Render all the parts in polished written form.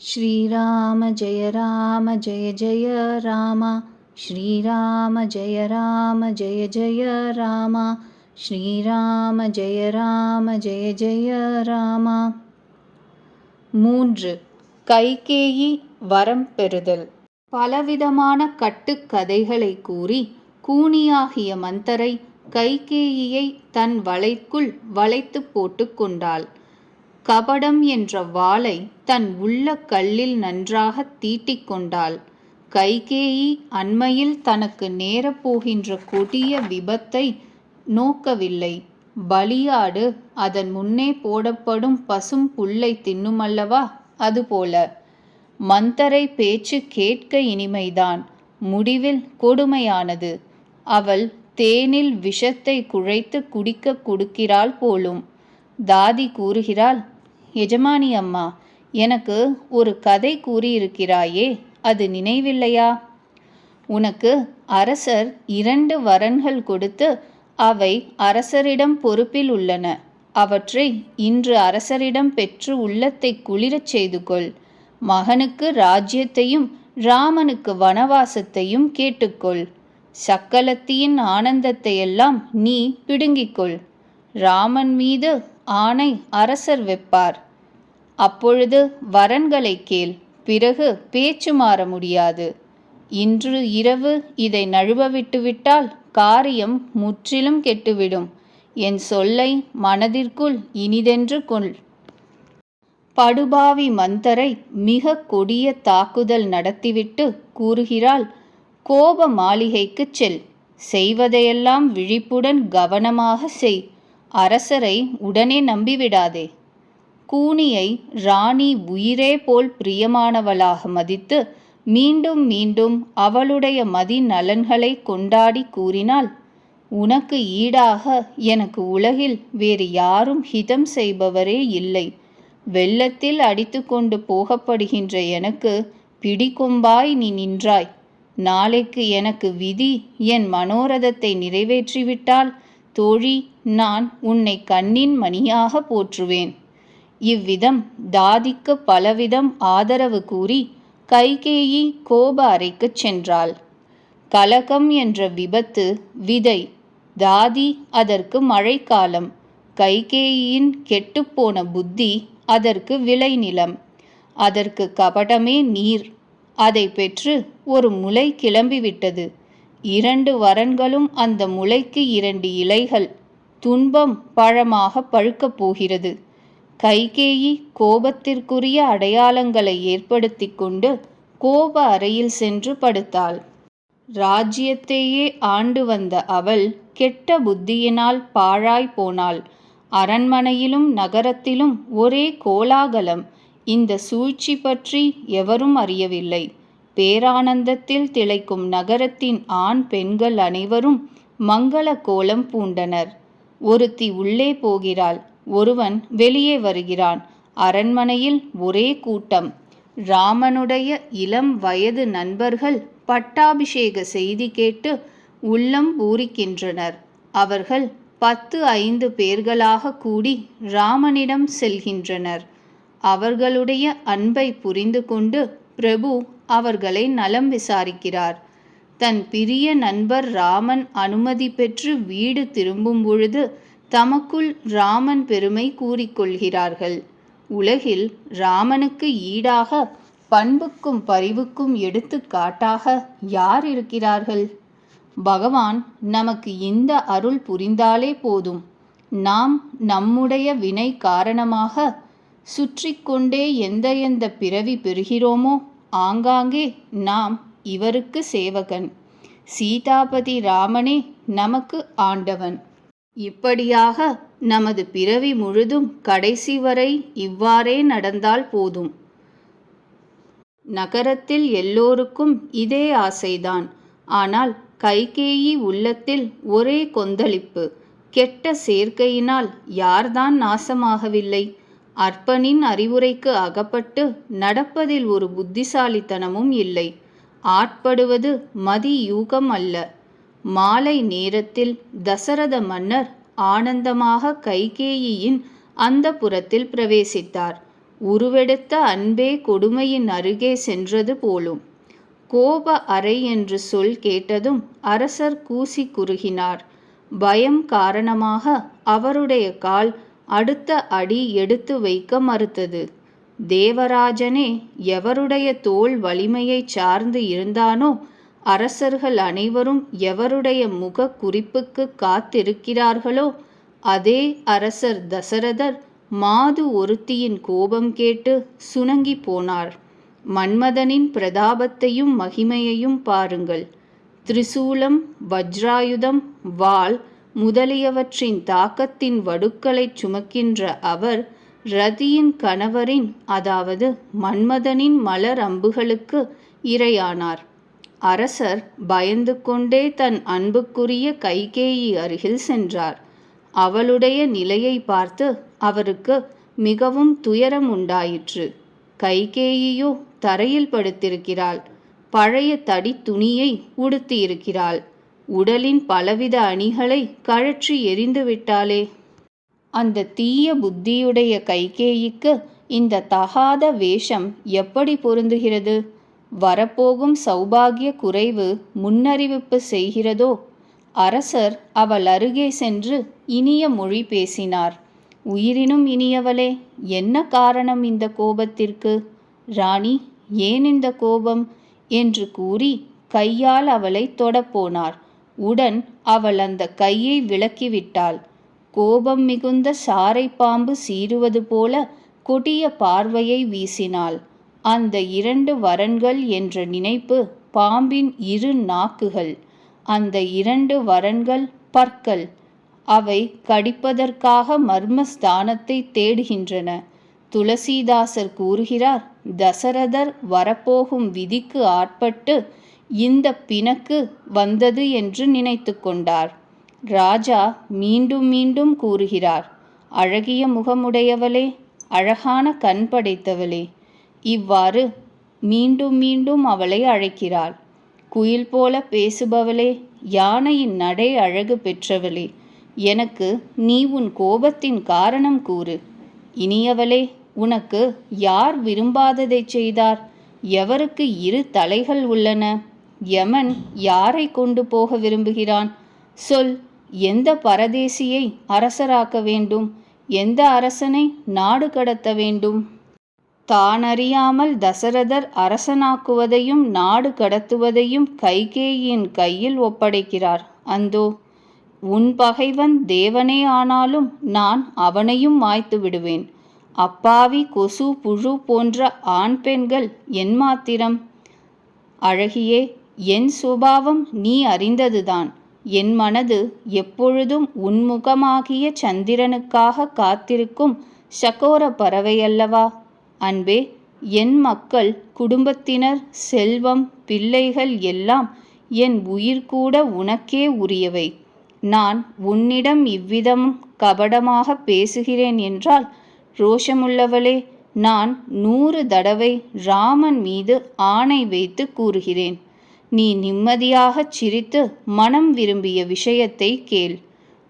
श्रीराम जय जय राम। श्रीराम जय जय राम। श्रीराम जय जय राम। 3. கைகேயி வரம் பெறுதல். பலவிதமான கட்டுக்கதைகளை கூறி கூனியாகிய மந்தரை கைகேயியை தன் வலைக்குள் வளைத்து போட்டு கொண்டாள். கபடம் என்ற வாளை தன் உள்ள கல்லில் நன்றாக தீட்டிக் கொண்டாள். கைகேயி அண்மையில் தனக்கு நேரப்போகின்ற கொடிய விபத்தை நோக்கவில்லை. பலியாடு அதன் முன்னே போடப்படும் பசும் புல்லை தின்னுமல்லவா, அதுபோல. மந்தரை பேச்சு கேட்க இனிமைதான், முடிவில் கொடுமையானது. அவள் தேனில் விஷத்தை குழைத்து குடிக்க கொடுக்கிறாள் போலும். தாதி கூறுகிறாள், எஜமானி அம்மா, எனக்கு ஒரு கதை கூறியிருக்கிறாயே, அது நினைவில்லையா? உனக்கு அரசர் 2 வரன்கள் கொடுத்து அவை அரசரிடம் பொறுப்பில் உள்ளன. அவற்றை இன்று அரசரிடம் பெற்று உள்ளத்தை குளிரச் செய்து கொள். மகனுக்கு ராஜ்யத்தையும் ராமனுக்கு வனவாசத்தையும் கேட்டுக்கொள். சக்கலத்தியின் ஆனந்தத்தையெல்லாம் நீ பிடுங்கிக்கொள். ராமன் மீது ஆணை அரசர் வைப்பார். அப்பொழுது வரன்களை கேள், பிறகு பேச்சு மாற முடியாது. இன்று இரவு இதை நழுவ விட்டுவிட்டால் காரியம் முற்றிலும் கெட்டுவிடும். என் சொல்லை மனதிற்குள் இனிதென்று கொள். படுபாவி மந்தரை மிக கொடிய தாக்குதல் நடத்திவிட்டு கூறுகிறாள், கோப மாளிகைக்குச் செல். செய்வதையெல்லாம் விழிப்புடன் கவனமாக செய். அரசரை உடனே நம்பிவிடாதே. கூனியை ராணி உயிரே போல் பிரியமானவளாக மதித்து மீண்டும் மீண்டும் அவளுடைய மதி நலன்களை கொண்டாடி கூறினாள், உனக்கு ஈடாக எனக்கு உலகில் வேறு யாரும் ஹிதம் செய்பவரே இல்லை. வெள்ளத்தில் அடித்து கொண்டு போகப்படுகின்ற எனக்கு பிடிக்கொம்பாய் நீ நின்றாய். நாளைக்கு எனக்கு விதி என் மனோரதத்தை நிறைவேற்றிவிட்டால் தோழி, நான் உன்னை கண்ணின் மணியாக போற்றுவேன். இவ்விதம் தாதிக்கு பலவிதம் ஆதரவு கூறி கைகேயி கோப அறைக்குச் சென்றாள். கலகம் என்ற விபத்து விதை, தாதி அதற்கு மழைக்காலம். கைகேயின் கெட்டுப்போன புத்தி அதற்கு விளைநிலம். அதற்கு கபடமே நீர். அதை பெற்று ஒரு முளை கிளம்பிவிட்டது. 2 வரன்களும் அந்த முளைக்கு 2 இலைகள். துன்பம் பழமாக பழுக்கப் போகிறது. கைகேயி கோபத்திற்குரிய அடையாளங்களை ஏற்படுத்தி கொண்டு கோப அறையில் சென்று படுத்தாள். ராஜ்யத்தையே ஆண்டு வந்த அவள் கெட்ட புத்தியினால் பாழாய் போனாள். அரண்மனையிலும் நகரத்திலும் ஒரே கோலாகலம். இந்த சூழ்ச்சி பற்றி எவரும் அறியவில்லை. பேரானந்தத்தில் திளைக்கும் நகரத்தின் ஆண் பெண்கள் அனைவரும் மங்கள கோலம் பூண்டனர். ஒருத்தி உள்ளே போகிறாள், ஒருவன் வெளியே வருகிறான். அரண்மனையில் ஒரே கூட்டம். ராமனுடைய இளம் வயது நண்பர்கள் பட்டாபிஷேக செய்தி கேட்டு உள்ளம் பூரிக்கின்றனர். அவர்கள் 10-5 பேர்களாக கூடி ராமனிடம் செல்கின்றனர். அவர்களுடைய அன்பை புரிந்து கொண்டு பிரபு அவர்களை நலம் விசாரிக்கிறார். தன் பிரிய நண்பர் ராமன் அனுமதி பெற்று வீடு திரும்பும் பொழுது தமக்குள் ராமன் பெருமை கூறிக்கொள்கிறார்கள். உலகில் ராமனுக்கு ஈடாக பண்புக்கும் பரிவுக்கும் எடுத்துக்காட்டாக யார் இருக்கிறார்கள்? பகவான் நமக்கு இந்த அருள் புரிந்தாலே போதும். நாம் நம்முடைய வினை காரணமாக சுற்றி கொண்டே எந்த பிறவி பெறுகிறோமோ ஆங்காங்கே நாம் இவருக்கு சேவகன். சீதாபதி ராமனே நமக்கு ஆண்டவன். இப்படியாக நமது பிறவி முழுதும் கடைசி வரை இவ்வாறே நடந்தால் போதும். நகரத்தில் எல்லோருக்கும் இதே ஆசைதான். ஆனால் கைகேயி உள்ளத்தில் ஒரே கொந்தளிப்பு. கெட்ட சேர்க்கையினால் யார்தான் நாசமாகவில்லை? அற்பனின் அறிவுரைக்கு அகப்பட்டு நடப்பதில் ஒரு புத்திசாலித்தனமும் இல்லை. ஆட்படுவது மதி யூகம் அல்ல. மாலை நேரத்தில் தசரத மன்னர் ஆனந்தமாக கைகேயியின் அந்தப்புரத்தில் பிரவேசித்தார். உருவெடுத்த அன்பே கொடுமையின் அருகே சென்றது போலும். கோப அறை என்று சொல் கேட்டதும் அரசர் கூசி குறுகினார். பயம் காரணமாக அவருடைய கால் அடுத்த அடி எடுத்து வைக்க மறுத்தது. தேவராஜனே எவருடைய தோள் வலிமையை சார்ந்து இருந்தானோ, அரசர்கள் அனைவரும் எவருடைய முக குறிப்புக்கு காத்திருக்கிறார்களோ, அதே அரசர் தசரதர் மாது ஒருத்தியின் கோபம் கேட்டு சுணங்கி போனார். மன்மதனின் பிரதாபத்தையும் மகிமையையும் பாருங்கள். திரிசூலம், வஜ்ராயுதம், வாள் முதலியவற்றின் தாக்கத்தின் வடுக்களைச் சுமக்கின்ற அவர் ரதியின் கணவரின், அதாவது மன்மதனின் மலர் அம்புகளுக்கு இரையானார். அரசர் பயந்து கொண்டே தன் அன்புக்குரிய கைகேயி அருகில் சென்றார். அவளுடைய நிலையை பார்த்து அவருக்கு மிகவும் துயரம் உண்டாயிற்று. கைகேயியோ தரையில் படுத்திருக்கிறாள். பழைய தடி துணியை உடுத்தியிருக்கிறாள். உடலின் பலவித அணிகளை கழற்றி எறிந்து விட்டாளே. அந்த தீய புத்தியுடைய கைகேயிக்கு இந்த தகாத வேஷம் எப்படி பொருந்துகிறது? வரப்போகும் சௌபாகிய குறைவு முன்னறிவிப்பு செய்கிறதோ? அரசர் அவள் அருகே சென்று இனிய மொழி பேசினார். உயிரினும் இனியவளே, என்ன காரணம் இந்த கோபத்திற்கு? ராணி, ஏன் இந்த கோபம் என்று கூறி கையால் அவளை தொடப்போனார். உடன் அவள் அந்த கையை விலக்கிவிட்டாள். கோபம் மிகுந்த சாரை பாம்பு சீறுவது போல கொடிய பார்வையை வீசினாள். அந்த 2 வரன்கள் என்ற நினைப்பு பாம்பின் 2 நாக்குகள். அந்த 2 வரன்கள் பற்கள். அவை கடிப்பதற்காக மர்மஸ்தானத்தை தேடுகின்றன. துளசிதாசர் கூறுகிறார், தசரதர் வரப்போகும் விதிக்கு ஆட்பட்டு இந்த பிணக்கு வந்தது என்று நினைத்து கொண்டார். ராஜா மீண்டும் மீண்டும் கூறுகிறார், அழகிய முகமுடையவளே, அழகான கண் படைத்தவளே. இவ்வாறு மீண்டும் மீண்டும் அவளை அழைக்கிறாள். குயில் போல பேசுபவளே, யானையின் நடை அழகு பெற்றவளே, எனக்கு நீ உன் கோபத்தின் காரணம் கூறு. இனியவளே, உனக்கு யார் விரும்பாததைச் செய்தார்? எவருக்கு 2 தலைகள் உள்ளன? யமன் யாரை கொண்டு போக விரும்புகிறான்? சொல். எந்த பரதேசியை அரசராக்க வேண்டும்? எந்த அரசனை நாடு கடத்த வேண்டும்? தானறியாமல் தசரதர் அரசனாக்குவதையும் நாடு கடத்துவதையும் கைகேயின் கையில் ஒப்படைக்கிறார். அந்தோ, உன் பகைவன் தேவனே ஆனாலும் நான் அவனையும் மாய்த்து விடுவேன். அப்பாவி கொசு புழு போன்ற ஆண் பெண்கள் என் மாத்திரம்? அழகியே, என் சுபாவம் நீ அறிந்ததுதான். என் மனது எப்பொழுதும் உன்முகமாகிய சந்திரனுக்காக காத்திருக்கும் சகோர பறவையல்லவா? அன்பே, என் மக்கள், குடும்பத்தினர், செல்வம், பிள்ளைகள் எல்லாம் என் உயிர் கூட உனக்கே உரியவை. நான் உன்னிடம் இவ்விதம் கபடமாக பேசுகிறேன் என்றால், ரோஷமுள்ளவளே, நான் 100 தடவை ராமன் மீது ஆணை வைத்து கூறுகிறேன். நீ நிம்மதியாகச் சிரித்து மனம் விரும்பிய விஷயத்தை கேள்.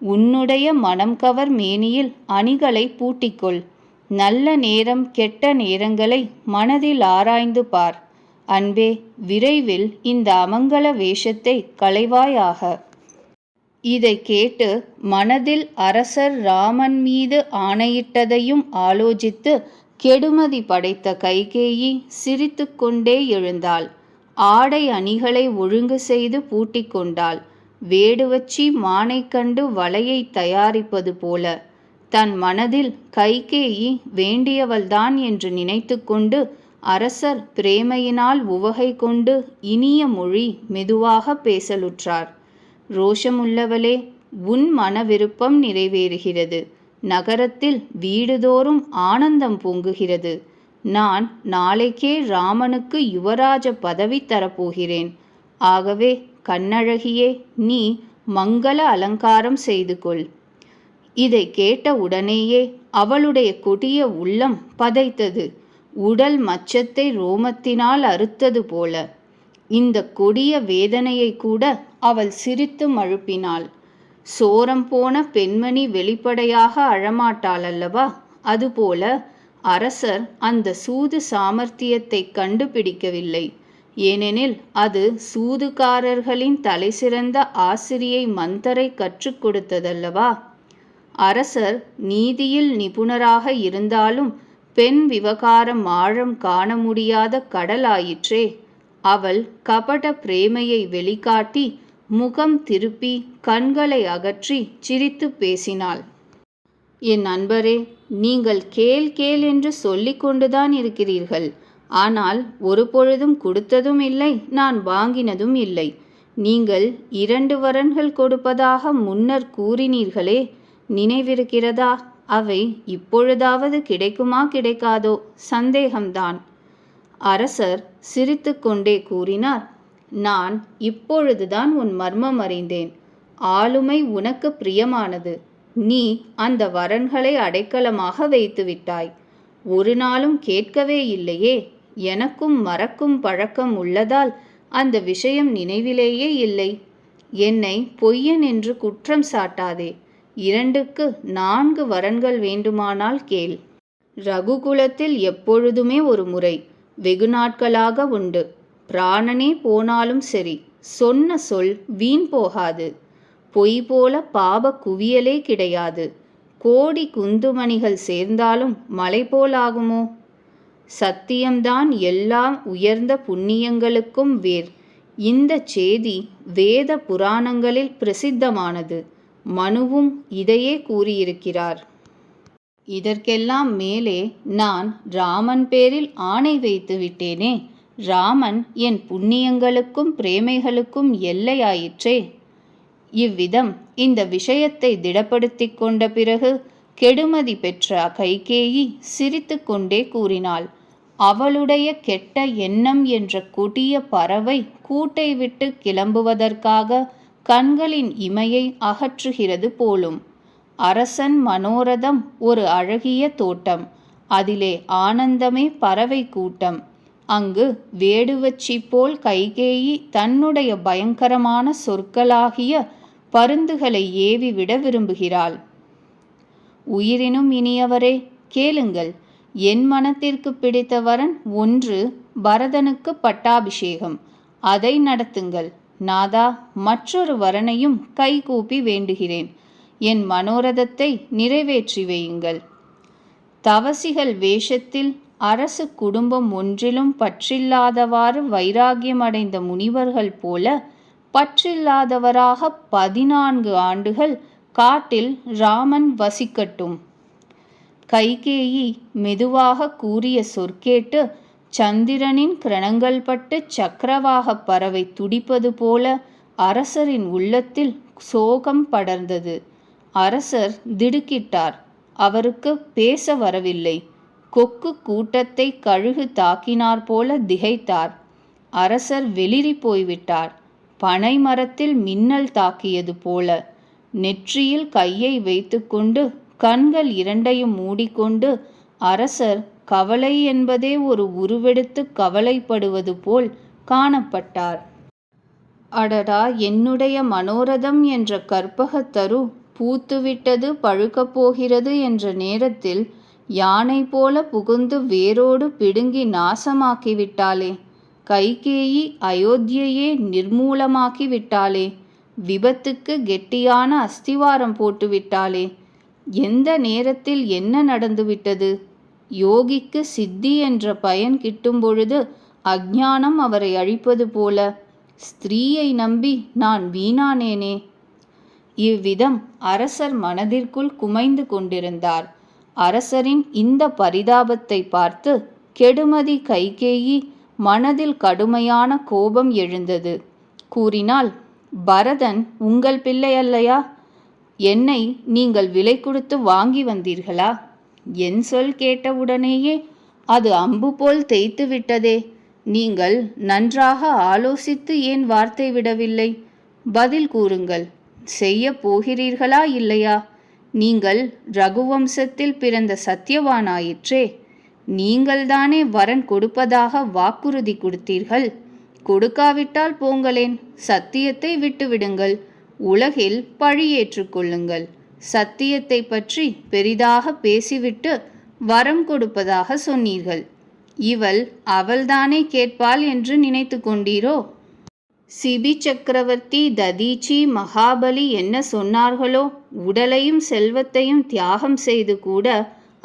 உன்னுடைய மனம் கவர் மேனியில் அணிகளை பூட்டிக்கொள். நல்ல நேரம் கெட்ட நேரங்களை மனதில் ஆராய்ந்து பார். அன்பே, விரைவில் இந்த அமங்கல வேஷத்தை களைவாயாக. இதை கேட்டு மனதில் அரசர் ராமன் மீது ஆணையிட்டதையும் ஆலோசித்து கெடுமதி படைத்த கைகேயி சிரித்து கொண்டே எழுந்தாள். ஆடை அணிகளை ஒழுங்கு செய்து பூட்டிக் கொண்டாள். வேடுவச்சி மானை கண்டு வலையை தயாரிப்பது போல தன் மனதில் கைகேயி வேண்டியவள்தான் என்று நினைத்து கொண்டு அரசர் பிரேமையினால் உவகை கொண்டு இனிய மொழி மெதுவாக பேசலுற்றார். ரோஷமுள்ளவளே, உன் மன விருப்பம் நிறைவேறுகிறது. நகரத்தில் வீடுதோறும் ஆனந்தம் பொங்குகிறது. நான் நாளைக்கே ராமனுக்கு யுவராஜ பதவி தரப்போகிறேன். ஆகவே கண்ணழகியே, நீ மங்கள அலங்காரம் செய்து கொள். இதை கேட்ட உடனேயே அவளுடைய கொடிய உள்ளம் பதைத்தது. உடல் மச்சத்தை ரோமத்தினால் அறுத்தது போல. இந்த கொடிய வேதனையை கூட அவள் சிரித்து மழுப்பினாள். சோரம் போன பெண்மணி வெளிப்படையாக அழமாட்டாள் அல்லவா? அதுபோல அரசர் அந்த சூது சாமர்த்தியத்தை கண்டுபிடிக்கவில்லை. ஏனெனில் அது சூதுகாரர்களின் தலைசிறந்த ஆசிரியை மந்தரை கற்றுக் கொடுத்ததல்லவா. அரசர் நீதியில் நிபுணராக இருந்தாலும் பெண் விவகாரம் ஆழம் காண முடியாத கடலாயிற்றே. அவள் கபட பிரேமையை வெளிக்காட்டி முகம் திருப்பி கண்களை அகற்றி சிரித்து பேசினாள். என் நண்பரே, நீங்கள் கேள் கேள் என்று சொல்லிக் கொண்டுதான் இருக்கிறீர்கள். ஆனால் ஒரு பொழுதும் கொடுத்ததும் இல்லை, நான் வாங்கினதும் இல்லை. நீங்கள் 2 வரன்கள் கொடுப்பதாக முன்னர் கூறினீர்களே, நினைவிருக்கிறதா? அவை இப்பொழுதாவது கிடைக்குமா கிடைக்காதோ சந்தேகம்தான். அரசர் சிரித்து கொண்டே கூறினார், நான் இப்பொழுதுதான் உன் மர்மம் அறிந்தேன். ஆளுமை உனக்கு பிரியமானது. நீ அந்த வரன்களை அடைக்கலமாக வைத்துவிட்டாய். ஒரு நாளும் கேட்கவே இல்லையே. எனக்கும் மறக்கும் பழக்கம் உள்ளதால் அந்த விஷயம் நினைவிலேயே இல்லை. என்னை பொய்யன் என்று குற்றம் சாட்டாதே. 2க்கு 4 வரன்கள் வேண்டுமானால் கேள். ரகுகுலத்தில் எப்பொழுதுமே ஒரு முறை, வெகு நாட்களாக உண்டு. பிராணனே போனாலும் சரி, சொன்ன சொல் வீண் போகாது. பொய் போல பாப குவியலே கிடையாது. கோடி குந்துமணிகள் சேர்ந்தாலும் மலை போலாகுமோ? சத்தியம்தான் எல்லா உயர்ந்த புண்ணியங்களுக்கும் வேர். இந்த சேதி வேத புராணங்களில் பிரசித்தமானது. மனுவும் இதையே கூறியிருக்கிறார். இதற்கெல்லாம் மேலே நான் ராமன் பேரில் ஆணை வைத்து விட்டேனே. ராமன் என் புண்ணியங்களுக்கும் பிரேமைகளுக்கும் எல்லையாயிற்றே. இவ்விதம் இந்த விஷயத்தை திடப்படுத்தி கொண்ட பிறகு கெடுமதி பெற்ற கைகேயி சிரித்து கொண்டே கூறினாள், அவளுடைய கெட்ட எண்ணம் என்ற கொடிய பறவை கூட்டை விட்டு கிளம்புவதற்காக கண்களின் இமையை அகற்றுகிறது போலும். அரசன் மனோரதம் ஒரு அழகிய தோட்டம். அதிலே ஆனந்தமே பறவை கூட்டம். அங்கு வேடுவச்சி போல் கைகேயி தன்னுடைய பயங்கரமான சொற்களாகிய பருந்துகளை ஏவி விட விரும்புகிறாள். உயிரினும் இனியவரே, கேளுங்கள். என் மனத்திற்கு பிடித்த வரன் 1, பரதனுக்கு பட்டாபிஷேகம். அதை நடத்துங்கள். நாதா, மற்றொரு வரனையும் கைகூப்பி வேண்டுகிறேன். என் மனோரதத்தை நிறைவேற்றி வையுங்கள். தவசிகள் வேஷத்தில் அரசு குடும்பம் ஒன்றிலும் பற்றில்லாதவாறு வைராகியமடைந்த முனிவர்கள் போல பற்றில்லாதவராக 14 ஆண்டுகள் காட்டில் ராமன் வசிக்கட்டும். கைகேயி மெதுவாக கூறிய சொற்கேட்டு சந்திரனின் கிரணங்கள் பட்டு சக்கரவாக பறவை துடிப்பது போல அரசரின் உள்ளத்தில் சோகம் படர்ந்தது. அரசர் திடுக்கிட்டார். அவருக்கு பேச வரவில்லை. கொக்கு கூட்டத்தை கழுகு தாக்கினார் போல திகைத்தார். அரசர் வெளிரி போய்விட்டார். பனை மரத்தில் மின்னல் தாக்கியது போல. நெற்றியில் கையை வைத்துக்கொண்டு கண்கள் 2ஐயும் மூடிக்கொண்டு அரசர் கவலை என்பதே ஒரு உருவெடுத்து கவலைப்படுவது போல் காணப்பட்டார். அடடா, என்னுடைய மனோரதம் என்ற கற்பகத்தரு பூத்துவிட்டது, பழுக்கப் போகிறது என்ற நேரத்தில் யானை போல புகுந்து வேரோடு பிடுங்கி நாசமாக்கிவிட்டாளே. கைகேயி அயோத்தியையே நிர்மூலமாக்கி விட்டாளே. விபத்துக்கு கெட்டியான அஸ்திவாரம் போட்டுவிட்டாளே. எந்த நேரத்தில் என்ன நடந்துவிட்டது? யோகிக்கு சித்தி என்ற பயன் கிட்டும் பொழுது அஞ்ஞானம் அவரை அழிப்பது போல ஸ்திரீயை நம்பி நான் வீணானேனே. இவ்விதம் அரசர் மனதிற்குள் குமைந்து கொண்டிருந்தார். அரசரின் இந்த பரிதாபத்தை பார்த்து கெடுமதி கைகேயி மனதில் கடுமையான கோபம் எழுந்தது. கூறினாள், பரதன் உங்கள் பிள்ளை அல்லையா? என்னை நீங்கள் விலை கொடுத்து வாங்கி வந்தீர்களா? என் சொல் கேட்டவுடனேயே அது அம்பு போல் தேய்த்து விட்டதே. நீங்கள் நன்றாக ஆலோசித்து ஏன் வார்த்தை விடவில்லை? பதில் கூறுங்கள். செய்ய போகிறீர்களா இல்லையா? நீங்கள் ரகுவம்சத்தில் பிறந்த சத்தியவானாயிற்றே. நீங்கள்தானே வரன் கொடுப்பதாக வாக்குறுதி கொடுத்தீர்கள். கொடுக்காவிட்டால் போங்களேன், சத்தியத்தை விட்டுவிடுங்கள். உலகில் பழி ஏற்றுக்கொள்ளுங்கள். சத்தியத்தை பற்றி பெரிதாக பேசிவிட்டு வரம் கொடுப்பதாக சொன்னீர்கள். இவள் அவள்தானே கேட்பாள் என்று நினைத்து கொண்டீரோ? சிபி சக்கரவர்த்தி, ததீச்சி, மகாபலி என்ன சொன்னார்களோ, உடலையும் செல்வத்தையும் தியாகம் செய்து கூட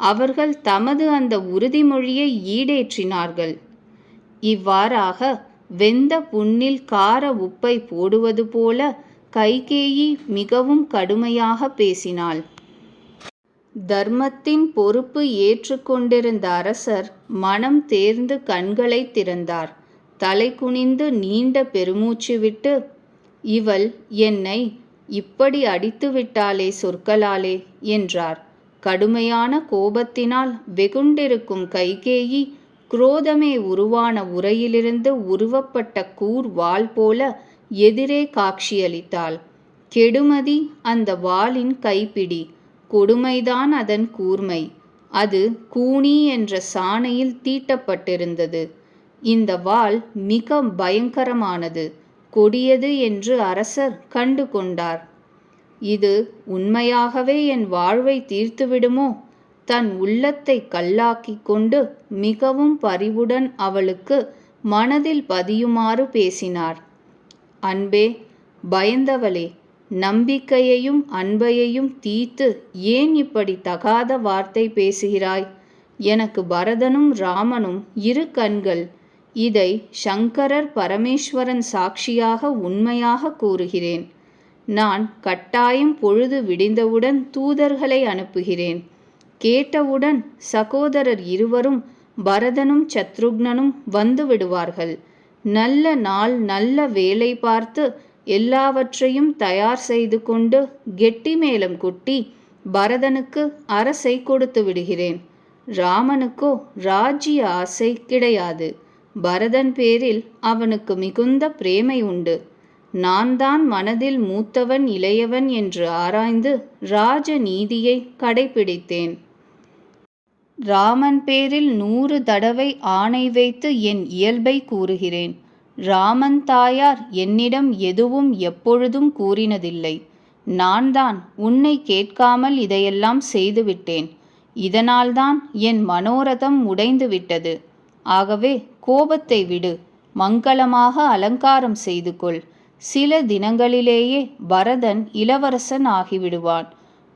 அவர்கள் தமது அந்த உறுதிமொழியை ஈடேற்றினார்கள். இவ்வாறாக வெந்த புண்ணில் கார உப்பை போடுவது போல கைகேயி மிகவும் கடுமையாக பேசினாள். தர்மத்தின் பொறுப்பு ஏற்றுக்கொண்டிருந்த அரசர் மனம் தேர்ந்து கண்களை திறந்தார். தலை குனிந்து நீண்ட பெருமூச்சு விட்டு, இவள் என்னை இப்படி அடித்து விட்டாளே சொற்களாலே என்றார். கடுமையான கோபத்தினால் வெகுண்டிருக்கும் கைகேயி குரோதமே உருவான உரையிலிருந்து உருவப்பட்ட கூர் வாள் போல எதிரே காட்சியளித்தாள். கெடுமதி அந்த வாளின் கைப்பிடி, கொடுமைதான் அதன் கூர்மை. அது கூனி என்ற சாணையில் தீட்டப்பட்டிருந்தது. இந்த வாள் மிக பயங்கரமானது, கொடியது என்று அரசர் கண்டு கொண்டார். இது உண்மையாகவே என் வாழ்வை தீர்த்துவிடுமோ? தன் உள்ளத்தை கல்லாக்கி கொண்டு மிகவும் பரிவுடன் அவளுக்கு மனதில் பதியுமாறு பேசினார். அன்பே, பயந்தவளே, நம்பிக்கையையும் அன்பையையும் தீர்த்து ஏன் இப்படி தகாத வார்த்தை பேசுகிறாய்? எனக்கு பரதனும் ராமனும் இரு கண்கள். இதை சங்கரர் பரமேஸ்வரன் சாட்சியாக உண்மையாக கூறுகிறேன். நான் கட்டாயம் பொழுது விடிந்தவுடன் தூதர்களை அனுப்புகிறேன். கேட்டவுடன் சகோதரர் இருவரும் பரதனும் சத்ருக்னனும் வந்து விடுவார்கள். நல்ல நாள் நல்ல வேலை பார்த்து எல்லாவற்றையும் தயார் செய்து கொண்டு கெட்டி மேளம் கொட்டி பரதனுக்கு அரசை கொடுத்து விடுகிறேன். ராமனுக்கோ ராஜ்ய ஆசை கிடையாது. பரதன் பேரில் அவனுக்கு மிகுந்த பிரேமை உண்டு. நான் தான் மனதில் மூத்தவன் இளையவன் என்று ஆராய்ந்து ராஜ நீதியை கடைபிடித்தேன். ராமன் பேரில் 100 தடவை ஆணை வைத்து என் இயல்பை கூறுகிறேன். ராமன் தாயார் என்னிடம் எதுவும் எப்பொழுதும் கூறினதில்லை. நான் தான் உன்னை கேட்காமல் இதையெல்லாம் செய்துவிட்டேன். இதனால்தான் என் மனோரதம் உடைந்து விட்டது. ஆகவே கோபத்தை விடு, மங்களமாக அலங்காரம் செய்து கொள். சில தினங்களிலேயே பரதன் இளவரசன் ஆகிவிடுவான்.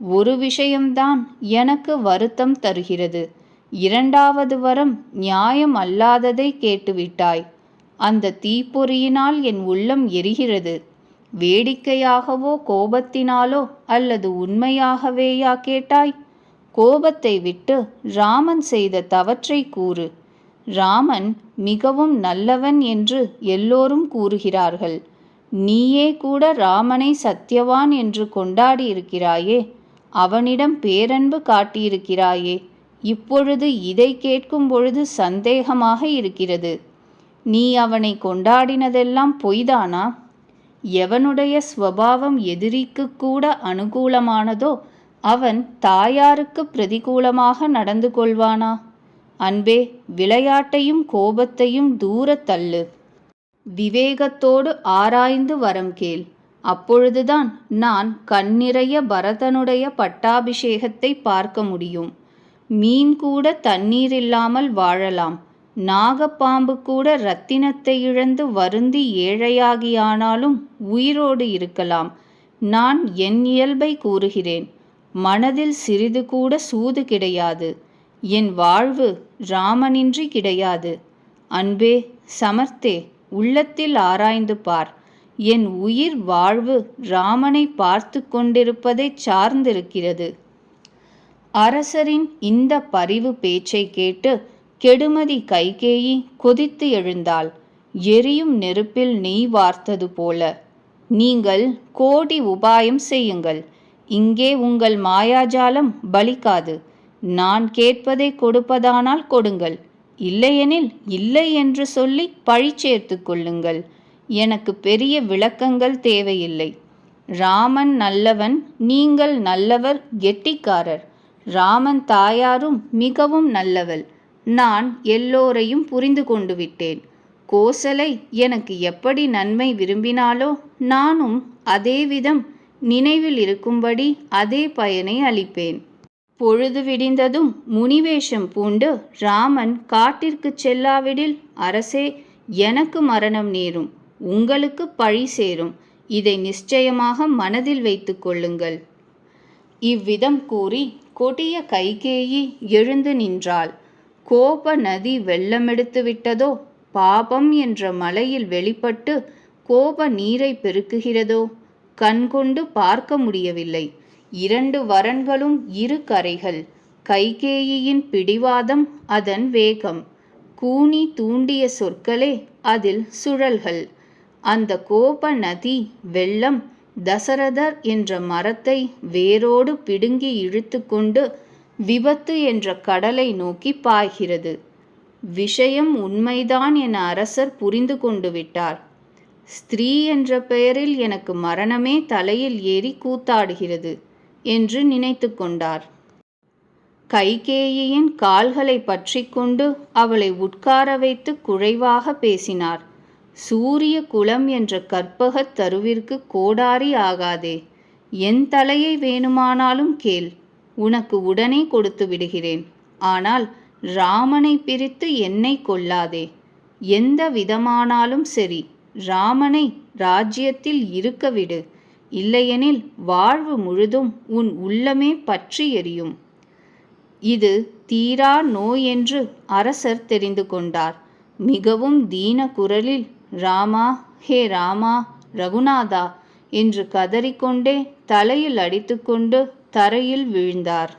ஒரு விஷயம்தான் எனக்கு வருத்தம் தருகிறது. 2வது வரம் நியாயம் அல்லாததை கேட்டுவிட்டாய். அந்த தீப்பொறியினால் என் உள்ளம் எரிகிறது. வேடிக்கையாகவோ கோபத்தினாலோ அல்லது உண்மையாகவேயா கேட்டாய்? கோபத்தை விட்டு ராமன் செய்த தவற்றை கூறு. ராமன் மிகவும் நல்லவன் என்று எல்லோரும் கூறுகிறார்கள். நீயே கூட ராமனை சத்தியவான் என்று கொண்டாடியிருக்கிறாயே, அவனிடம் பேரன்பு காட்டியிருக்கிறாயே. இப்பொழுது இதை கேட்கும் பொழுது சந்தேகமாக இருக்கிறது. நீ அவனை கொண்டாடினதெல்லாம் பொய்தானா? எவனுடைய ஸ்வபாவம் எதிரிக்கு கூட அனுகூலமானதோ அவன் தாயாருக்கு பிரதிகூலமாக நடந்து கொள்வானா? அன்பே, விளையாட்டையும் கோபத்தையும் தூர தள்ளு. விவேகத்தோடு ஆராய்ந்து வரம் கேள். அப்பொழுதுதான் நான் கண்ணிறைய பரதனுடைய பட்டாபிஷேகத்தை பார்க்க முடியும். மீன் கூட தண்ணீர் இல்லாமல் வாழலாம். நாகப்பாம்பு கூட இரத்தினத்தை இழந்து வருந்தி ஏழையாகியானாலும் உயிரோடு இருக்கலாம். நான் என் இயல்பை கூறுகிறேன். மனதில் சிறிது கூட சூது கிடையாது. என் வாழ்வு ராமனின்றி கிடையாது. அன்பே, சமர்த்தே, உள்ளத்தில் ஆராய்ந்து பார். என் உயிர் வாழ்வு ராமனை பார்த்து கொண்டிருப்பதை சார்ந்திருக்கிறது. அரசரின் இந்த பரிவு பேச்சை கேட்டு கெடுமதி கைகேயி கொதித்து எழுந்தாள். எரியும் நெருப்பில் நெய் வார்த்தது போல. நீங்கள் கோடி உபாயம் செய்யுங்கள். இங்கே உங்கள் மாயாஜாலம் பலிக்காது. நான் கேட்பதை கொடுப்பதானால் கொடுங்கள். இல்லையெனில் இல்லை என்று சொல்லி பழி சேர்த்து கொள்ளுங்கள். எனக்கு பெரிய விளக்கங்கள் தேவையில்லை. ராமன் நல்லவன், நீங்கள் நல்லவர், கெட்டிக்காரர். ராமன் தாயாரும் மிகவும் நல்லவள். நான் எல்லோரையும் புரிந்து கொண்டு விட்டேன். கோசலை எனக்கு எப்படி நன்மை விரும்பினாலோ நானும் அதே விதம் நினைவில் இருக்கும்படி அதே பயனை அளிப்பேன். பொழுது விடிந்ததும் முனிவேஷம் பூண்டு ராமன் காட்டிற்குச் செல்லாவிடில், அரசே, எனக்கு மரணம் நேரும், உங்களுக்கு பழி சேரும், இதை நிச்சயமாக மனதில் வைத்து கொள்ளுங்கள். இவ்விதம் கூறி கொடிய கைகேயி எழுந்து நின்றாள். கோப நதி வெள்ளமெடுத்து விட்டதோ, பாபம் என்ற மலையில் வெளிப்பட்டு கோப நீரை பெருக்குகிறதோ, கண்கொண்டு பார்க்க முடியவில்லை. 2 வரன்களும் 2 கரைகள். கைகேயியின் பிடிவாதம் அதன் வேகம். கூனி தூண்டிய சொற்களே அதில் சுழல்கள். அந்த கோப நதி வெள்ளம் தசரதர் என்ற மரத்தை வேரோடு பிடுங்கி இழுத்து கொண்டு விபத்து என்ற கடலை நோக்கி பாய்கிறது. விஷயம் உண்மைதான் என அரசர் புரிந்து கொண்டு விட்டார். ஸ்திரீ என்ற பெயரில் எனக்கு மரணமே தலையில் ஏறி கூத்தாடுகிறது என்று நினைத்து கொண்டார். கைகேயியின் கால்களை பற்றி கொண்டு அவளை உட்கார வைத்து குழைவாக பேசினார். சூரிய குலம் என்ற கற்பகத் தருவிற்கு கோடாரி ஆகாதே. என் தலையை வேணுமானாலும் கேள், உனக்கு உடனே கொடுத்து விடுகிறேன். ஆனால் ராமனை பிரித்து என்னை கொல்லாதே. எந்த விதமானாலும் சரி, ராமனை ராஜ்யத்தில் இருக்க விடு. இல்லையெனில் வாழ்வு முழுதும் உன் உள்ளமே பற்றி எரியும். இது தீரா நோய் என்று அரசர் தெரிந்து கொண்டார். மிகவும் தீன குரலில், ராமா, ஹே ராமா, ரகுநாதா என்று கதறிக்கொண்டே தலையில் அடித்துக்கொண்டு தரையில் வீழ்ந்தார்.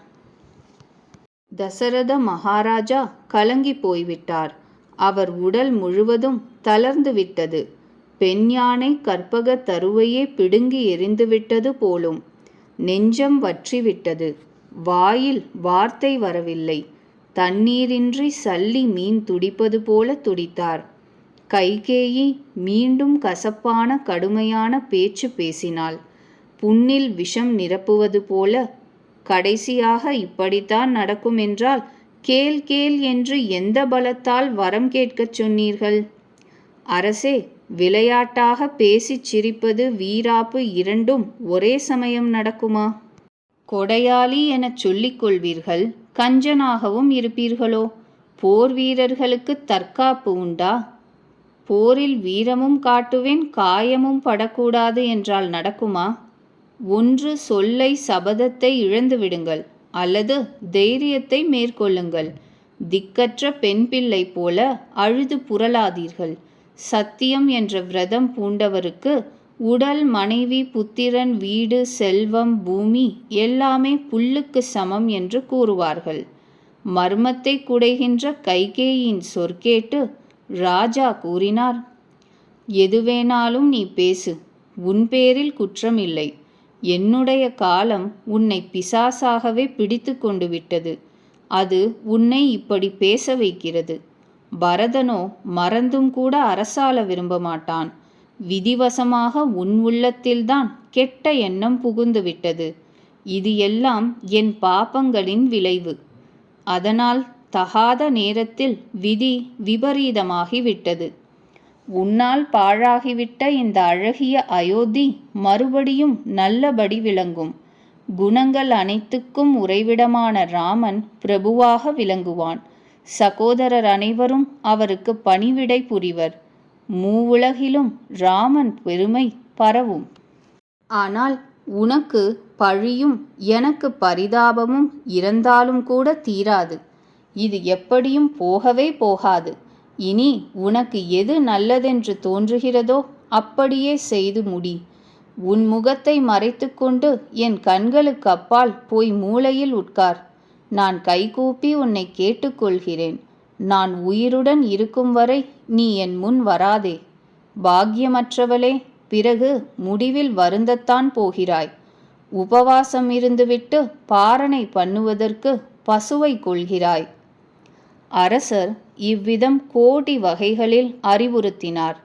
தசரத மகாராஜா கலங்கி போய்விட்டார். அவர் உடல் முழுவதும் தளர்ந்து விட்டது. பெண் யானை கற்பக தருவையே பிடுங்கி எறிந்துவிட்டது போலும். நெஞ்சம் வற்றிவிட்டது. வாயில் வார்த்தை வரவில்லை. தண்ணீரின்றி சல்லி மீன் துடிப்பது போல துடித்தார். கைகேயி மீண்டும் கசப்பான கடுமையான பேச்சு பேசினாள். புண்ணில் விஷம் நிரப்புவது போல. கடைசியாக இப்படித்தான் நடக்கும் என்றால் கேள் கேள் என்று எந்த பலத்தால் வரம் கேட்கச் சொன்னீர்கள்? அரசே, விளையாட்டாக பேசிச் சிரிப்பது வீராப்பு இரண்டும் ஒரே சமயம் நடக்குமா? கொடையாளி எனச் சொல்லிக் கொள்வீர்கள், கஞ்சனாகவும் இருப்பீர்களோ? போர் வீரர்களுக்கு தற்காப்பு உண்டா? போரில் வீரமும் காட்டுவேன், காயமும் படக்கூடாது என்றால் நடக்குமா? ஒன்று சொல்லை சபதத்தை இழந்து விடுங்கள், அல்லது தைரியத்தை மேற்கொள்ளுங்கள். திக்கற்ற பெண் பிள்ளை போல அழுது புரளாதீர்கள். சத்தியம் என்ற விரதம் பூண்டவருக்கு உடல், மனைவி, புத்திரன், வீடு, செல்வம், பூமி எல்லாமே புல்லுக்கு சமம் என்று கூறுவார்கள். மர்மத்தை குடைகின்ற கைகேயின் சொற்கேட்டு ராஜா கூறினார், எதுவேனாலும் நீ பேசு, உன் பேரில் குற்றமில்லை. என்னுடைய காலம் உன்னை பிசாசாகவே பிடித்து கொண்டு விட்டது. அது உன்னை இப்படி பேச வைக்கிறது. பரதனோ மறந்தும் கூட அரசாள விரும்ப மாட்டான். விதிவசமாக உன் உள்ளத்தில்தான் கெட்ட எண்ணம் புகுந்து விட்டது. இது எல்லாம் என் பாபங்களின் விளைவு. அதனால் தகாத நேரத்தில் விதி விபரீதமாகிவிட்டது. உன்னால் பாழாகிவிட்ட இந்த அழகிய அயோத்தி மறுபடியும் நல்லபடி விளங்கும். குணங்கள் அனைத்துக்கும் உறைவிடமான ராமன் பிரபுவாக விளங்குவான். சகோதரர் அனைவரும் அவருக்கு பணிவிடை புரிவர். மூவுலகிலும் ராமன் பெருமை பரவும். ஆனால் உனக்கு பழியும் எனக்கு பரிதாபமும் இருந்தாலும் கூட தீராது. இது எப்படியும் போகவே போகாது. இனி உனக்கு எது நல்லதென்று தோன்றுகிறதோ அப்படியே செய்து முடி. உன் முகத்தை மறைத்து கொண்டு என் கண்களுக்கு அப்பால் போய் மூலையில் உட்கார். நான் கைகூப்பி உன்னை கேட்டுக்கொள்கிறேன். நான் உயிருடன் இருக்கும் வரை நீ என் முன் வராதே. பாக்கியமற்றவளே, பிறகு முடிவில் வருந்தத்தான் போகிறாய். உபவாசம் இருந்துவிட்டு பாரணை பண்ணுவதற்கு பசுவை கொள்கிறாய். அரசர் இவ்விதம் கோடி வகைகளில் அறிவுறுத்தினார்.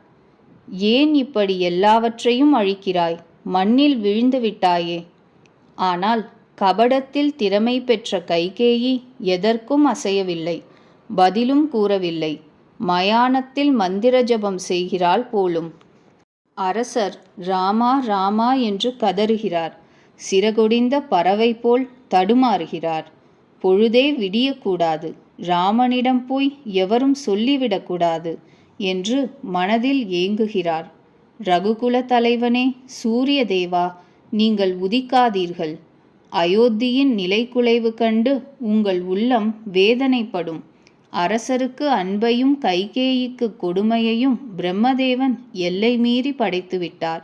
ஏன் இப்படி எல்லாவற்றையும் அழிக்கிறாய்? மண்ணில் விழுந்து விட்டாயே. ஆனால் கபடத்தில் திறமை பெற்ற கைகேயி எதற்கும் அசையவில்லை. பதிலும் கூறவில்லை. மயானத்தில் மந்திர ஜபம் செய்கிறாள் போலும். அரசர் ராமா ராமா என்று கதறுகிறார். சிறகொடிந்த பறவை போல் தடுமாறுகிறார். பொழுதே விடியக்கூடாது, ராமனிடம் போய் எவரும் சொல்லிவிடக்கூடாது என்று மனதில் ஏங்குகிறார். ரகுகுல தலைவனே, சூரிய தேவா, நீங்கள் உதிக்காதீர்கள். அயோத்தியின் நிலைகுலைவு கண்டு உங்கள் உள்ளம் வேதனைப்படும். அரசருக்கு அன்பையும் கைகேயிக்கு கொடுமையையும் பிரம்மதேவன் எல்லை மீறி படைத்துவிட்டார்.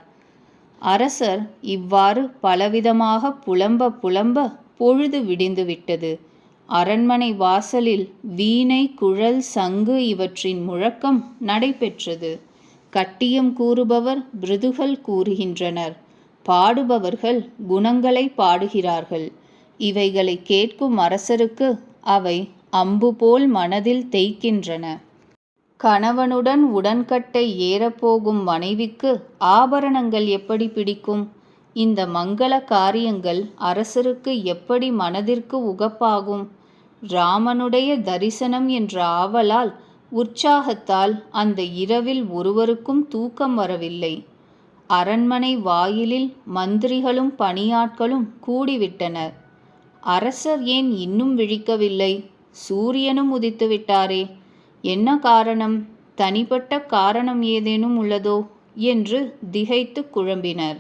அரசர் இவ்வாறு பலவிதமாக புலம்ப புலம்ப பொழுது விடிந்துவிட்டது. அரண்மனை வாசலில் வீணை, குழல், சங்கு இவற்றின் முழக்கம் நடைபெற்றது. கட்டியம் கூறுபவர் பிருதுகள் கூறுகின்றனர். பாடுபவர்கள் குணங்களை பாடுகிறார்கள். இவைகளை கேட்கும் அரசருக்கு அவை அம்பு போல் மனதில் தேய்க்கின்றன. கணவனுடன் உடன்கட்டை ஏறப்போகும் மனைவிக்கு ஆபரணங்கள் எப்படி பிடிக்கும்? இந்த மங்கள காரியங்கள் அரசருக்கு எப்படி மனதிற்கு உகப்பாகும்? ராமனுடைய தரிசனம் என்ற ஆவலால், உற்சாகத்தால் அந்த இரவில் ஒருவருக்கும் தூக்கம் வரவில்லை. அரண்மனை வாயிலில் மந்திரிகளும் பணியாட்களும் கூடிவிட்டனர். அரசர் ஏன் இன்னும் விழிக்கவில்லை? சூரியனும் உதித்துவிட்டாரே, என்ன காரணம்? தனிப்பட்ட காரணம் ஏதேனும் உள்ளதோ என்று திகைத்து குழம்பினர்.